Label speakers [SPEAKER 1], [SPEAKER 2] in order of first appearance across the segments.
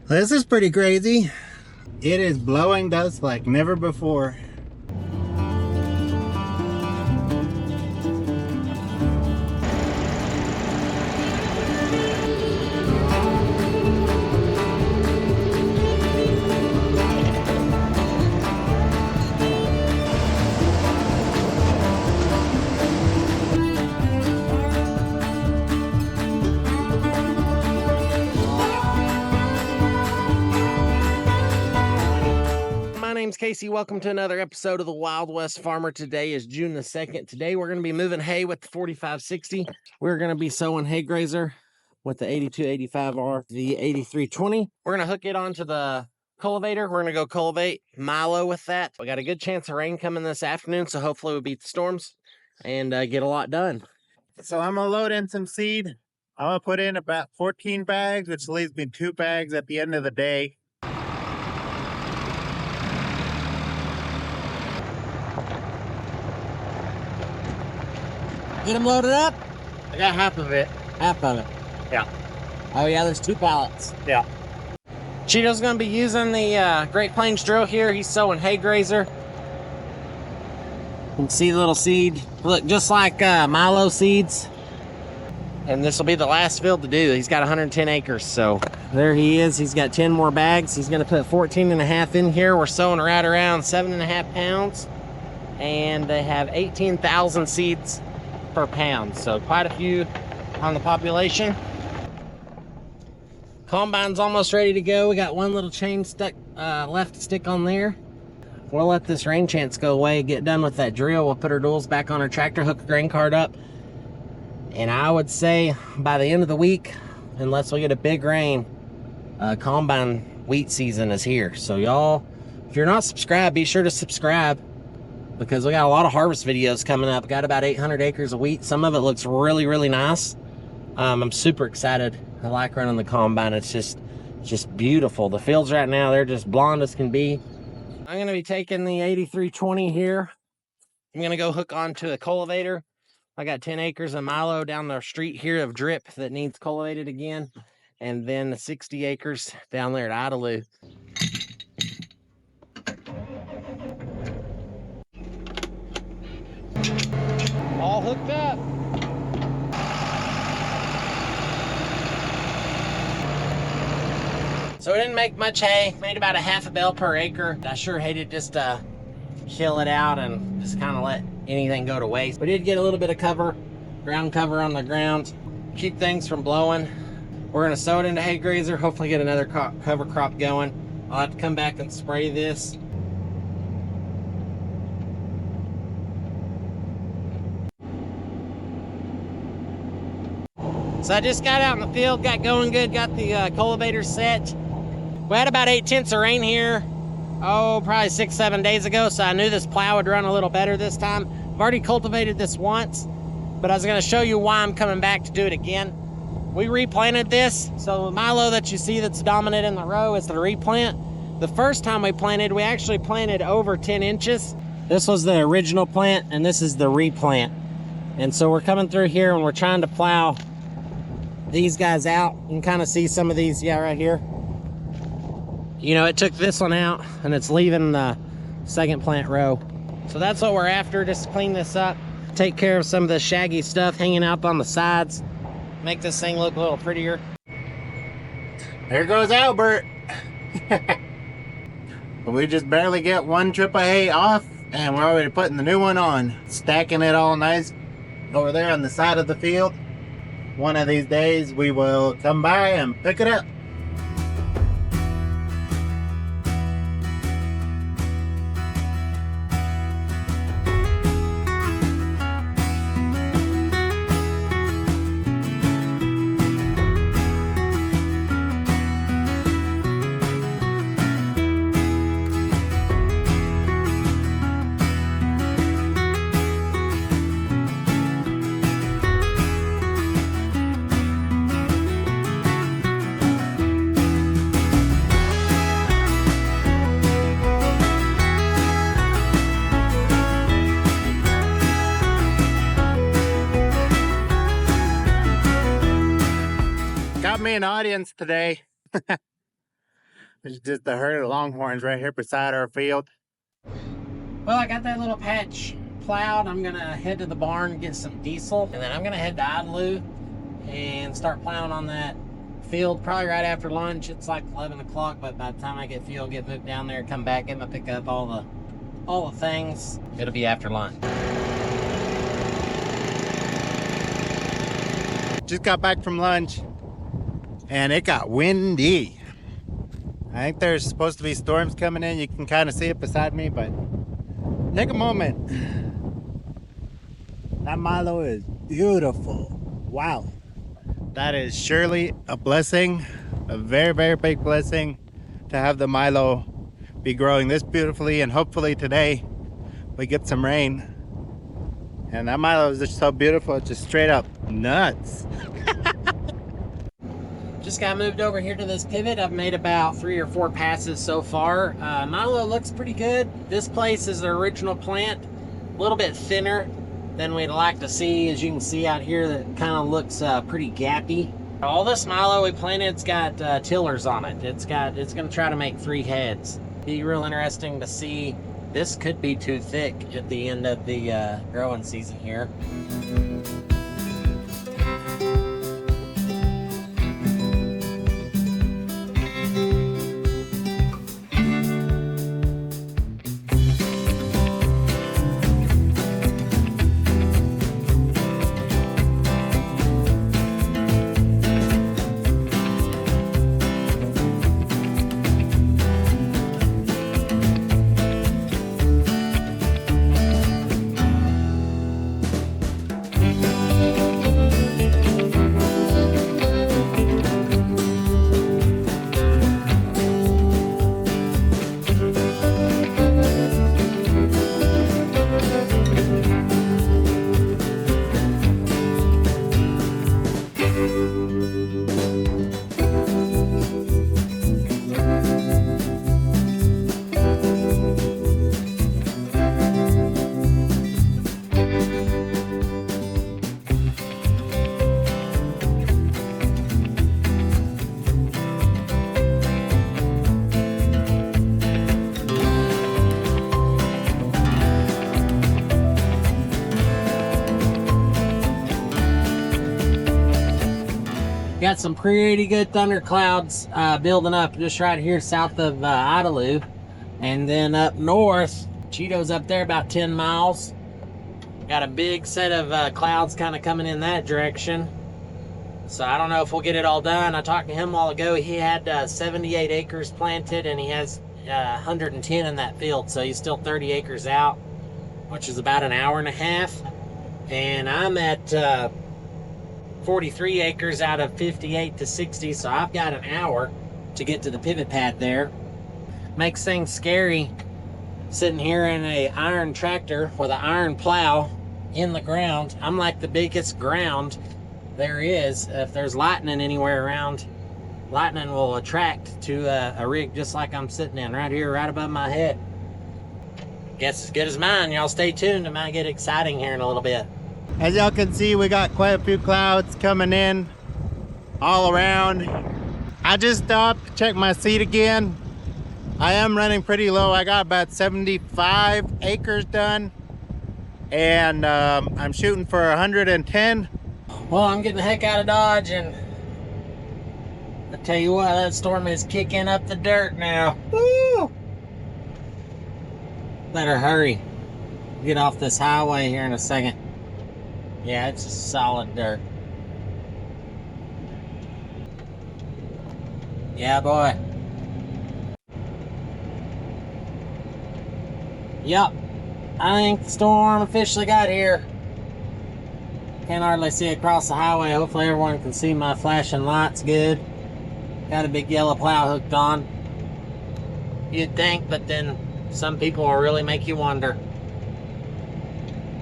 [SPEAKER 1] This is pretty crazy. It is blowing dust like never before.
[SPEAKER 2] My name's Casey. Welcome to another episode of the Wild West Farmer. Today is June the 2nd. Today we're going to be moving hay with the 4560. We're going to be sowing hay grazer with the 8285R, the 8320. We're going to hook it onto the cultivator. We're going to go cultivate milo with that. We got a good chance of rain coming this afternoon, so hopefully we'll beat the storms and get a lot done.
[SPEAKER 1] So I'm gonna load in some seed. I'm gonna put in about 14 bags, which leaves me 2 bags at the end of the day.
[SPEAKER 2] Get them loaded up?
[SPEAKER 1] I got half of it.
[SPEAKER 2] Half of it.
[SPEAKER 1] Yeah.
[SPEAKER 2] Oh yeah, there's 2 pallets.
[SPEAKER 1] Yeah.
[SPEAKER 2] Cheeto's gonna be using the Great Plains drill here. He's sowing hay grazer. You can see the little seed. Look, just like milo seeds. And this will be the last field to do. He's got 110 acres, so there he is. He's got 10 more bags. He's gonna put 14 and a half in here. We're sowing right around 7.5 pounds. And they have 18,000 seeds per pound, so quite a few on the population. Combine's almost ready to go. We got one little chain stuck left to stick on there. We'll let this rain chance go away, get done with that drill. We'll put our duals back on our tractor, hook the grain cart up, and I would say by the end of the week, unless we get a big rain, combine wheat season is here. So y'all, if you're not subscribed, be sure to subscribe, because we got a lot of harvest videos coming up. Got about 800 acres of wheat. Some of it looks really, really nice. I'm super excited. I like running the combine. It's just beautiful. The fields right now, they're just blonde as can be. I'm going to be taking the 8320 here. I'm going to go hook onto a cultivator. I got 10 acres of milo down the street here of drip that needs cultivated again. And then the 60 acres down there at Idaloo. All hooked up. So we didn't make much hay, made about a half a bale per acre. I sure hated just to kill it out and just kind of let anything go to waste. We did get a little bit of cover, ground cover on the ground, keep things from blowing. We're gonna sow it into hay grazer, hopefully get another cover crop going. I'll have to come back and spray this. So I just got out in the field, got going good, got the cultivator set. We had about 8/10 of rain here, probably 6-7 days ago, so I knew this plow would run a little better this time. I've already cultivated this once, but I was gonna show you why I'm coming back to do it again. We replanted this, so the milo that you see that's dominant in the row is the replant. The first time we planted, we actually planted over 10 inches. This was the original plant, and this is the replant. And so we're coming through here and we're trying to plow these guys out. You can kind of see some of these, yeah, right here. You know, it took this one out and it's leaving the second plant row. So that's what we're after, just to clean this up, take care of some of the shaggy stuff hanging out on the sides, make this thing look a little prettier.
[SPEAKER 1] There goes Albert. We just barely get one trip of hay off and we're already putting the new one on. Stacking it all nice over there on the side of the field. One of these days we will come by and pick it up. Got me an audience today. There's just the herd of longhorns right here beside our field.
[SPEAKER 2] Well, I got that little patch plowed. I'm gonna head to the barn and get some diesel, and then I'm gonna head to Idalou and start plowing on that field probably right after lunch. It's like 11 o'clock, but by the time I get fuel, get moved down there, come back, get my pick up all the things, it'll be after lunch.
[SPEAKER 1] Just got back from lunch and it got windy. I think there's supposed to be storms coming in. You can kind of see it beside me, but take a moment. That Milo is beautiful. Wow. That is surely a blessing, a very, very big blessing to have the Milo be growing this beautifully, and hopefully today we get some rain. And that Milo is just so beautiful, it's just straight up nuts.
[SPEAKER 2] Just got moved over here to this pivot. I've made about 3 or 4 passes so far. Milo looks pretty good. This place is the original plant, a little bit thinner than we'd like to see. As you can see out here, that kind of looks pretty gappy. All this Milo we planted's got tillers on it. It's going to try to make 3 heads. Be real interesting to see. This could be too thick at the end of the growing season here. Got some pretty good thunderclouds building up just right here south of Idalou. And then up north, Cheeto's up there about 10 miles. Got a big set of clouds kind of coming in that direction. So I don't know if we'll get it all done. I talked to him a while ago. He had 78 acres planted and he has 110 in that field. So he's still 30 acres out, which is about an hour and a half. And I'm at 43 acres out of 58 to 60, so I've got an hour to get to the pivot pad there. Makes things scary sitting here in a iron tractor with an iron plow in the ground. I'm like the biggest ground there is. If there's lightning anywhere around, lightning will attract to a rig just like I'm sitting in right here, right above my head. Guess as good as mine. Y'all stay tuned. It might get exciting here in a little bit.
[SPEAKER 1] As y'all can see, we got quite a few clouds coming in all around. I just stopped to check my seed again. I am running pretty low. I got about 75 acres done, and I'm shooting for 110.
[SPEAKER 2] Well, I'm getting the heck out of Dodge, and I tell you what, that storm is kicking up the dirt now. Woo! Better hurry. Get off this highway here in a second. Yeah, it's just solid dirt. Yeah, boy. Yep. I think the storm officially got here. Can't hardly see across the highway. Hopefully everyone can see my flashing lights good. Got a big yellow plow hooked on. You'd think, but then some people will really make you wonder.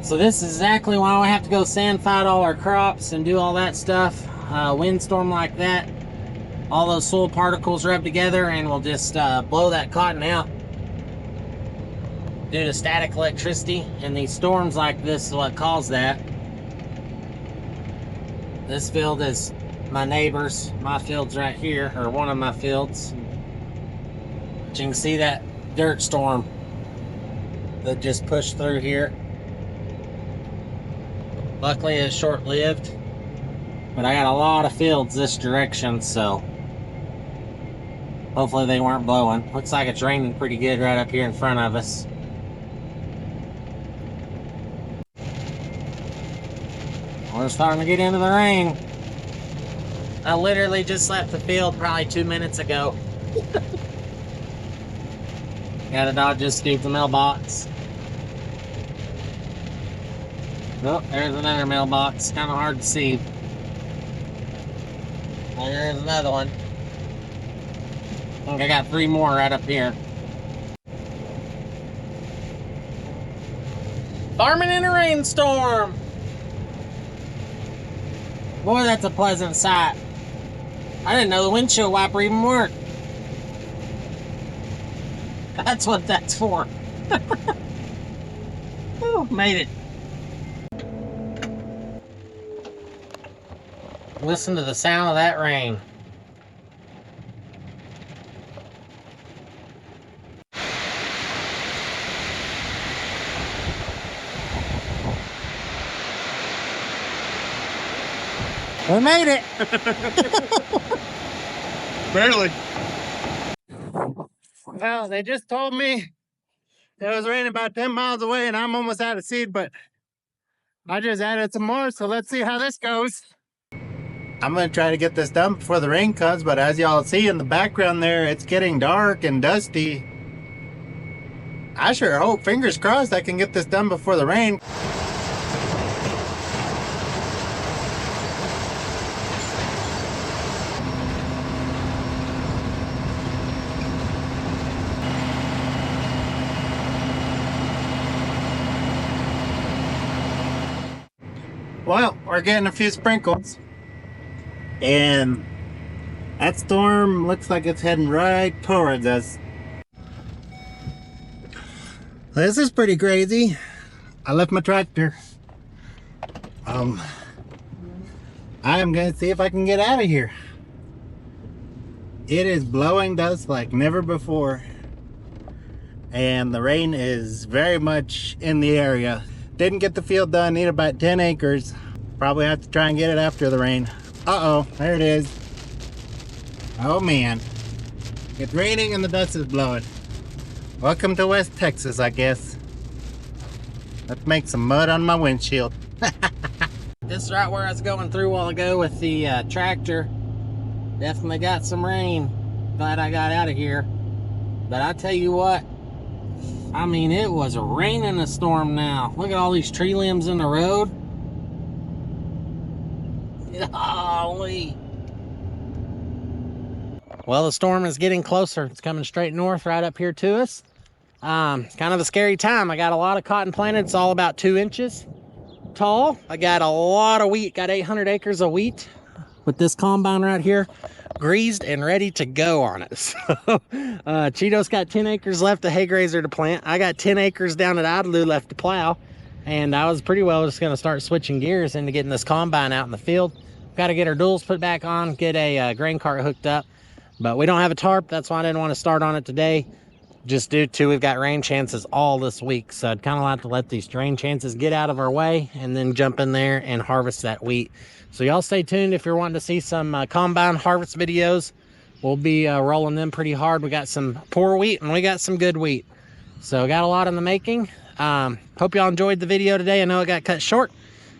[SPEAKER 2] So this is exactly why we have to go sand fight all our crops and do all that stuff. Windstorm like that, all those soil particles rub together and we'll just blow that cotton out due to static electricity, and these storms like this is what caused that. This field is my neighbor's. My field's right here, or one of my fields. But you can see that dirt storm that just pushed through here. Luckily it's short-lived, but I got a lot of fields this direction, so hopefully they weren't blowing. Looks like it's raining pretty good right up here in front of us. We're starting to get into the rain. I literally just left the field probably 2 minutes ago. Gotta dodge this stupid mailbox. Oh, there's another mailbox. Kind of hard to see. Oh, there's another one. I think I got 3 more right up here. Farming in a rainstorm. Boy, that's a pleasant sight. I didn't know the windshield wiper even worked. That's what that's for. Whew, made it. Listen to the sound of that rain. We made it!
[SPEAKER 1] Barely.
[SPEAKER 2] Well, they just told me it was raining about 10 miles away and I'm almost out of seed, but I just added some more, so let's see how this goes.
[SPEAKER 1] I'm gonna try to get this done before the rain comes, but as y'all see in the background there, it's getting dark and dusty. I sure hope, fingers crossed, I can get this done before the rain. Well, we're getting a few sprinkles. And that storm looks like it's heading right towards us. This is pretty crazy. I left my tractor. I am gonna see if I can get out of here. It is blowing dust like never before. And the rain is very much in the area. Didn't get the field done, need about 10 acres. Probably have to try and get it after the rain. Uh-oh, there it is. Oh man. It's raining and the dust is blowing. Welcome to West Texas, I guess. Let's make some mud on my windshield.
[SPEAKER 2] This is right where I was going through a while ago with the tractor. Definitely got some rain. Glad I got out of here. But I tell you what, I mean, it was raining a storm now. Look at all these tree limbs in the road. Golly. Well, the storm is getting closer. It's coming straight north right up here to us. Kind of a scary time. I got a lot of cotton planted. It's all about 2 inches tall. I got a lot of wheat. Got 800 acres of wheat with this combine right here, greased and ready to go on it. So, Cheeto's got 10 acres left of hay grazer to plant. I got 10 acres down at Idaloo left to plow. And I was pretty well just going to start switching gears into getting this combine out in the field. Got to get our duals put back on, get a grain cart hooked up. But we don't have a tarp. That's why I didn't want to start on it today. Just due to we've got rain chances all this week. So I'd kind of like to let these rain chances get out of our way and then jump in there and harvest that wheat. So y'all stay tuned if you're wanting to see some combine harvest videos. We'll be rolling them pretty hard. We got some poor wheat and we got some good wheat. So got a lot in the making. Hope y'all enjoyed the video today. I know it got cut short,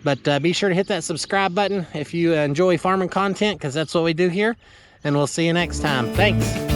[SPEAKER 2] but be sure to hit that subscribe button if you enjoy farming content, because that's what we do here. And we'll see you next time. Thanks.